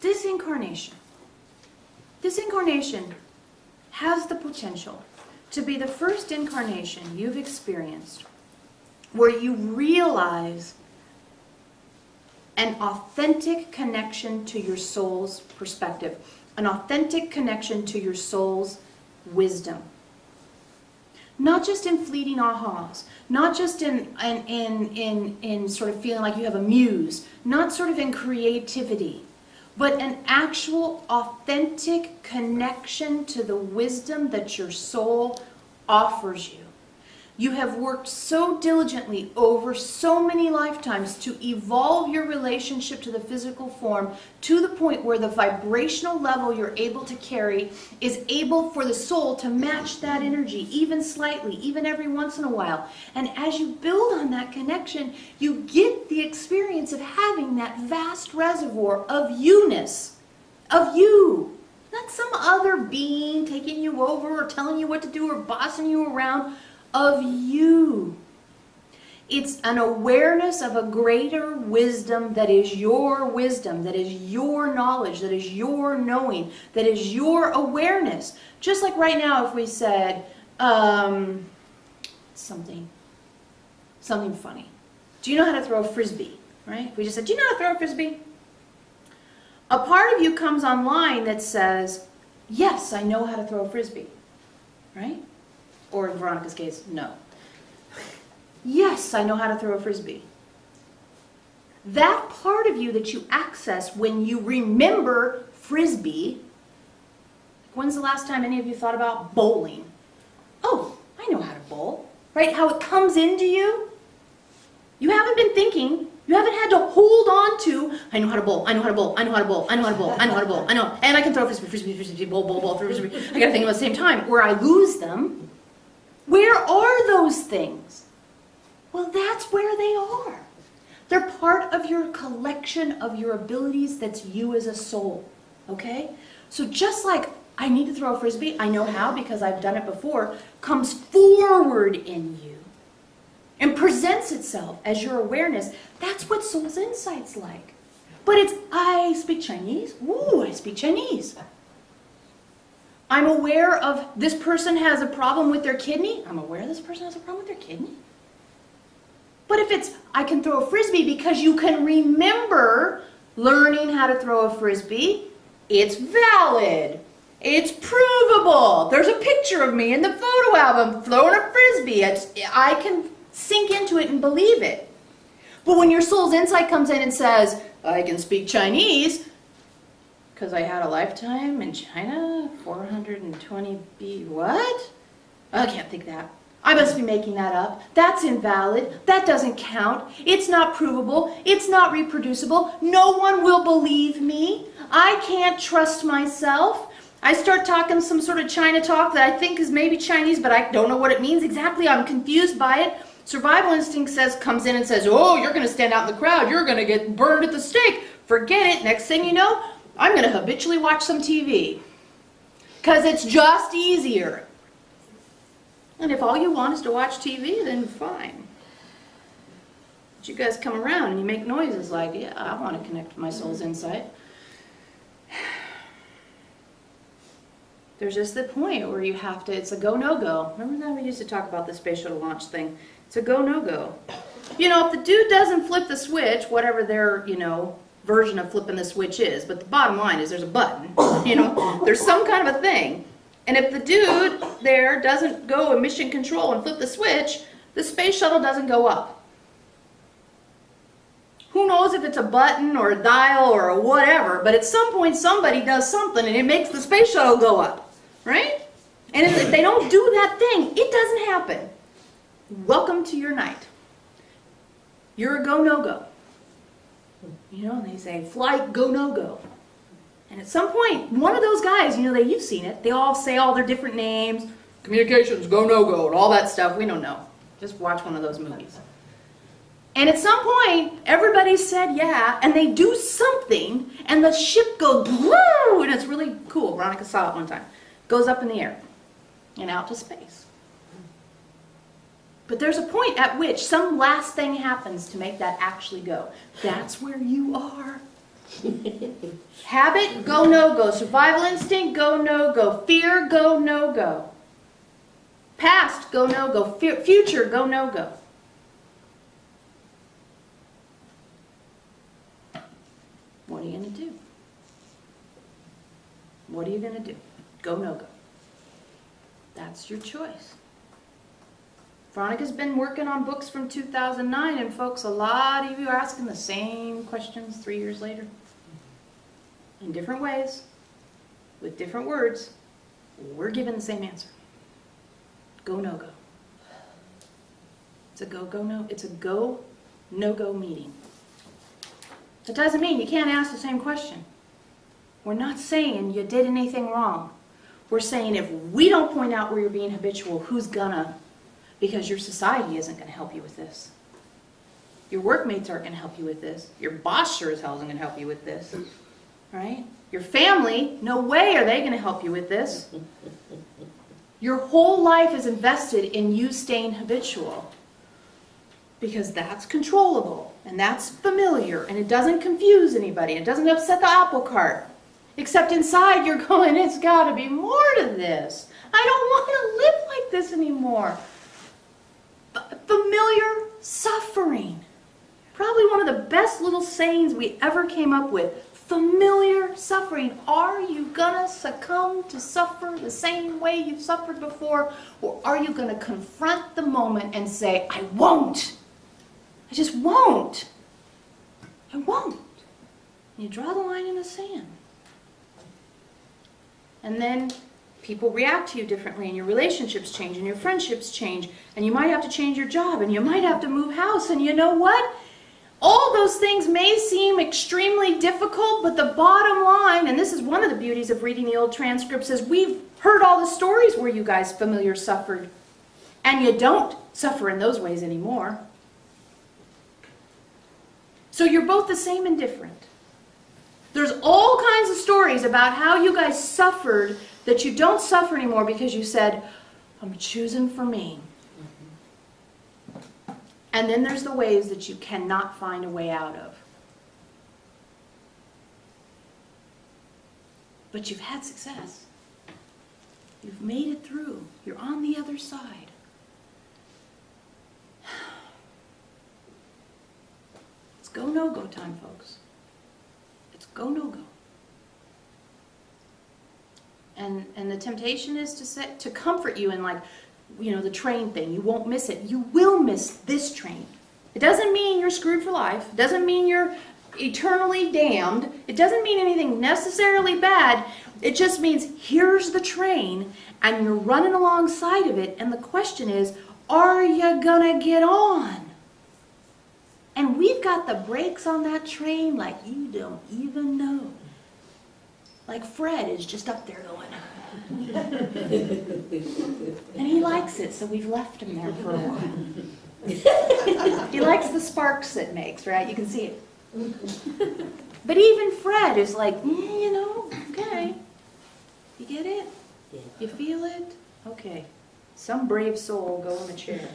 this incarnation has the potential to be the first incarnation you've experienced where you realize an authentic connection to your soul's perspective, an authentic connection to your soul's wisdom. Not just in fleeting ahas, not just in sort of feeling like you have a muse, not sort of in creativity, but an actual authentic connection to the wisdom that your soul offers you. You have worked so diligently over so many lifetimes to evolve your relationship to the physical form to the point where the vibrational level you're able to carry is able for the soul to match that energy, even slightly, even every once in a while. And as you build on that connection, you get the experience of having that vast reservoir of you-ness, of you. Not some other being taking you over or telling you what to do or bossing you around. Of you. It's an awareness of a greater wisdom that is your wisdom, that is your knowledge, that is your knowing, that is your awareness. Just like right now if we said something funny. Do you know how to throw a frisbee? Right? We just said, do you know how to throw a frisbee? A part of you comes online that says, yes, I know how to throw a frisbee. Right? Or in Veronica's case, no. Yes, I know how to throw a frisbee. That part of you that you access when you remember frisbee. When's the last time any of you thought about bowling? Oh, I know how to bowl. Right? How it comes into you. You haven't been thinking. You haven't had to hold on to, I know how to bowl, I know how to bowl, I know how to bowl, I know how to bowl, I know how to bowl, I know, and I can throw frisbee, bowl, frisbee. I gotta think of them at the same time, where I lose them. Where are those things? Well, that's where they are. They're part of your collection of your abilities that's you as a soul. Okay? So just like I need to throw a frisbee, I know how because I've done it before, comes forward in you and presents itself as your awareness. That's what Soul's Insight's like. But it's, I speak Chinese. Ooh, I speak Chinese. I'm aware of this person has a problem with their kidney. I'm aware this person has a problem with their kidney. But if it's, I can throw a frisbee because you can remember learning how to throw a frisbee, it's valid. It's provable. There's a picture of me in the photo album throwing a frisbee. I can sink into it and believe it. But when your soul's insight comes in and says, I can speak Chinese, because I had a lifetime in China, 420 B, what? I can't think that. I must be making that up. That's invalid. That doesn't count. It's not provable. It's not reproducible. No one will believe me. I can't trust myself. I start talking some sort of China talk that I think is maybe Chinese, but I don't know what it means exactly. I'm confused by it. Survival instinct comes in and says, oh, you're going to stand out in the crowd. You're going to get burned at the stake. Forget it. Next thing you know, I'm going to habitually watch some TV because it's just easier. And if all you want is to watch TV, then fine. But you guys come around and you make noises like, yeah, I want to connect with my soul's insight. There's just the point where you have to, it's a go, no go. Remember that we used to talk about the space shuttle launch thing? It's a go, no go. You know, if the dude doesn't flip the switch, whatever their, version of flipping the switch is, but the bottom line is there's a button, there's some kind of a thing. And if the dude there doesn't go in mission control and flip the switch, the space shuttle doesn't go up. Who knows if it's a button or a dial or a whatever, but at some point somebody does something and it makes the space shuttle go up, right? And if they don't do that thing, it doesn't happen. Welcome to your night. You're a go, no go. And they say, flight, go, no go. And at some point, one of those guys, you've seen it, they all say all their different names, communications, go, no go, and all that stuff. We don't know. Just watch one of those movies. And at some point, everybody said yeah, and they do something, and the ship goes, woo, and it's really cool. Veronica saw it one time. Goes up in the air and out to space. But there's a point at which some last thing happens to make that actually go. That's where you are. Habit, go, no-go. Survival instinct, go, no-go. Fear, go, no-go. Past, go, no-go. Future, go, no-go. What are you going to do? What are you going to do? Go, no-go. That's your choice. Veronica's been working on books from 2009, and folks, a lot of you are asking the same questions 3 years later. In different ways, with different words, we're given the same answer. Go, no-go. It's a go, no-go meeting. That doesn't mean you can't ask the same question. We're not saying you did anything wrong. We're saying if we don't point out where you're being habitual, who's gonna? Because your society isn't going to help you with this. Your workmates aren't going to help you with this. Your boss sure as hell isn't going to help you with this. Right? Your family, no way are they going to help you with this. Your whole life is invested in you staying habitual. Because that's controllable. And that's familiar. And it doesn't confuse anybody. It doesn't upset the apple cart. Except inside you're going, it's got to be more to this. I don't want to live like this anymore. Familiar suffering. Probably one of the best little sayings we ever came up with. Familiar suffering. Are you gonna succumb to suffer the same way you've suffered before? Or are you gonna confront the moment and say, I won't. I just won't. I won't. And you draw the line in the sand. And then people react to you differently, and your relationships change, and your friendships change, and you might have to change your job, and you might have to move house, and you know what? All those things may seem extremely difficult, but the bottom line, and this is one of the beauties of reading the old transcripts, is we've heard all the stories where you guys familiar suffered, and you don't suffer in those ways anymore. So you're both the same and different. There's all kinds of stories about how you guys suffered that you don't suffer anymore because you said, I'm choosing for me. And then there's the ways that you cannot find a way out of. But you've had success. You've made it through. You're on the other side. It's go, no-go time, folks. It's go, no-go. And the temptation is to comfort you in, like, you know, the train thing. You won't miss it. You will miss this train. It doesn't mean you're screwed for life. It doesn't mean you're eternally damned. It doesn't mean anything necessarily bad. It just means here's the train and you're running alongside of it. And the question is, are you gonna get on? And we've got the brakes on that train like you don't even know. Like Fred is just up there going. And he likes it, so we've left him there for a while. He likes the sparks it makes, right? You can see it. But even Fred is like, you know, okay. You get it? You feel it? Okay. Some brave soul go in the chair.